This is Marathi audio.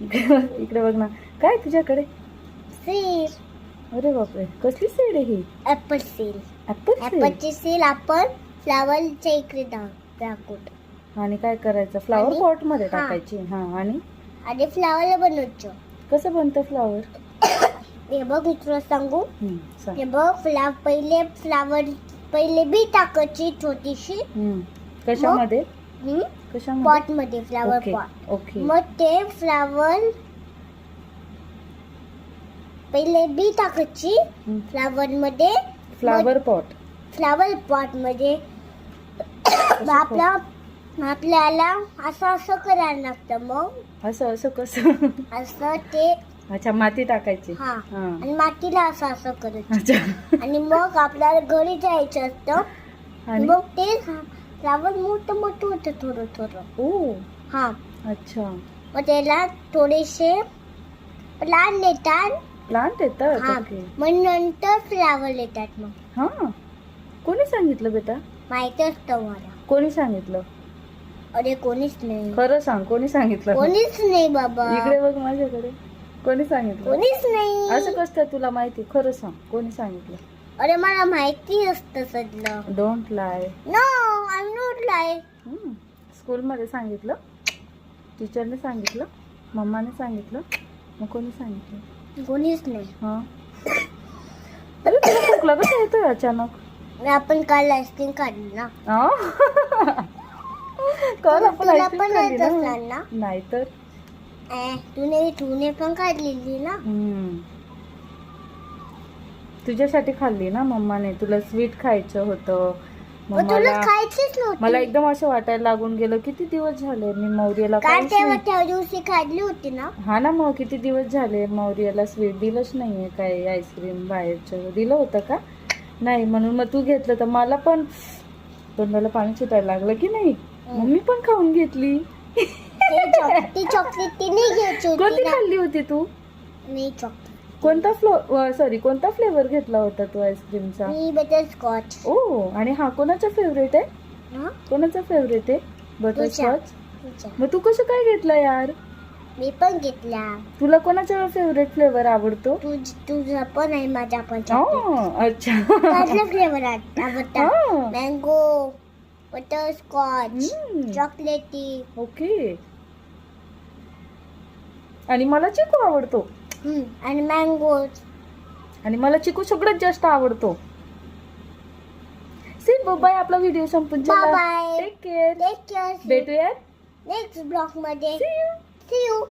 इकडे बघ ना. काय तुझ्याकडे? सीड. अरे बापरे, कसली सीड आहे ही? Apple seed. Apple seed. ऍपलची सीड आपण फ्लावरच्या इकडे टाकूट. आणि काय करायचं? फ्लावर आणि- पॉट मध्ये हा. टाकायची. हा आणि आणि फ्लावर बनवायचं. कसं बनतं फ्लावर? हे बघ मी तुला सांगू. सांग. हे बघ पहिले बी टाकायची छोटीशी कशामध्ये? कशामध्ये? पॉट मध्ये, फ्लावर ओके पॉट. ओके. मग ते पहिले बी टाकायची फ्लावर मध्ये. Flower pot. फ्लावर पॉट मध्ये आपल्याला असं करायला लागतं. मग असं असं कसं? असं ते अच्छा, माती टाकायची. हा. हा. आणि मातीला असं करायचं. अच्छा. आणि मग आपल्याला घरी जायचं असतं. आणि मग ते फ्लावर मोठं होतं थोडं थोडं. ओ हा. अच्छा, मग त्याला थोडेसे प्लांट येतात. प्लांट येतात. हा. ओके. मग नंतर फ्लावर येतात. मग हा, कोणी सांगितलं बेटा? माहिती असतं मला. कोणी सांगितलं? अरे कोणीच नाही. खरं सांग, कोणी सांगितलं? कोणीच नाही बाबा. इकडे बघ माझ्याकडे. कोणी सांगितलं? कोणीच नाही. असं कसं काय तुला माहिती? खरं सांग, कोणी सांगितलं? अरे मला माहिती असतं सगळं. Don't lie. No, I am not lie. स्कूलमध्ये सांगितलं? टीचरने सांगितलं? मम्माने सांगितलं? मग कोणी सांगितलं? कोणीच नाही. हा. अरे तुला खोकला कसं येतोय अचानक? आपण काल आईस्क्रीम काढली ना. आ? काल आपण तुला आईस्क्रीम पण खाल्ली येत असणार ना. नाही तर. तूने पण काढलेली ना. तुझ्यासाठी खाल्ली ना मम्माने. तुला स्वीट खायचं होतं. मग मग तुला मला खायचीच नव्हती. मला एकदम असं वाटायला लागून गेलं, किती दिवस झाले मी मौर्याला काल काहीच तेव्हा नाही. त्या दिवशी खाल्ली होती ना. हा ना, मग किती दिवस झाले मौर्याला स्वीट दिलंच नाहीये. काय आईस्क्रीम बाहेरचं दिलं होतं का? नाही. म्हणून मग तू घेतलं तर मला पण तोंडाला पाणी सुटायला लागलं की नाही. मग मी पण खाऊन घेतली. ती चॉकलेट तिने घ्यायची होती कोणती ना. खाल्ली होती तू? मी चॉकलेट. कोणता फ्लेवर घेतला होता तू आईस्क्रीमचा? मी बटरस्कॉच. ओ, आणि हा कोणाचा फेवरेट आहे? कोणाचा फेवरेट आहे बटरस्कॉच? मग तू कसं काय घेतला यार? मी पण घेतला. तुला कोणाचा फेवरेट फ्लेवर आवडतो? तुझा पण आहे, माझा पण. अच्छा. कसला फ्लेवर आवडता? हा. मँगो, बटरस्कॉच, चॉकलेटी. ओके. आणि मला चिकू आवडतो. आणि मँगो. आणि मला चिकू सगळ्यात जास्त आवडतो. सी बाय, आपला व्हिडिओ संपून Bye bye. Take care. Take care. भेटूयात नेक्स्ट ब्लॉग मध्ये. See you. See you.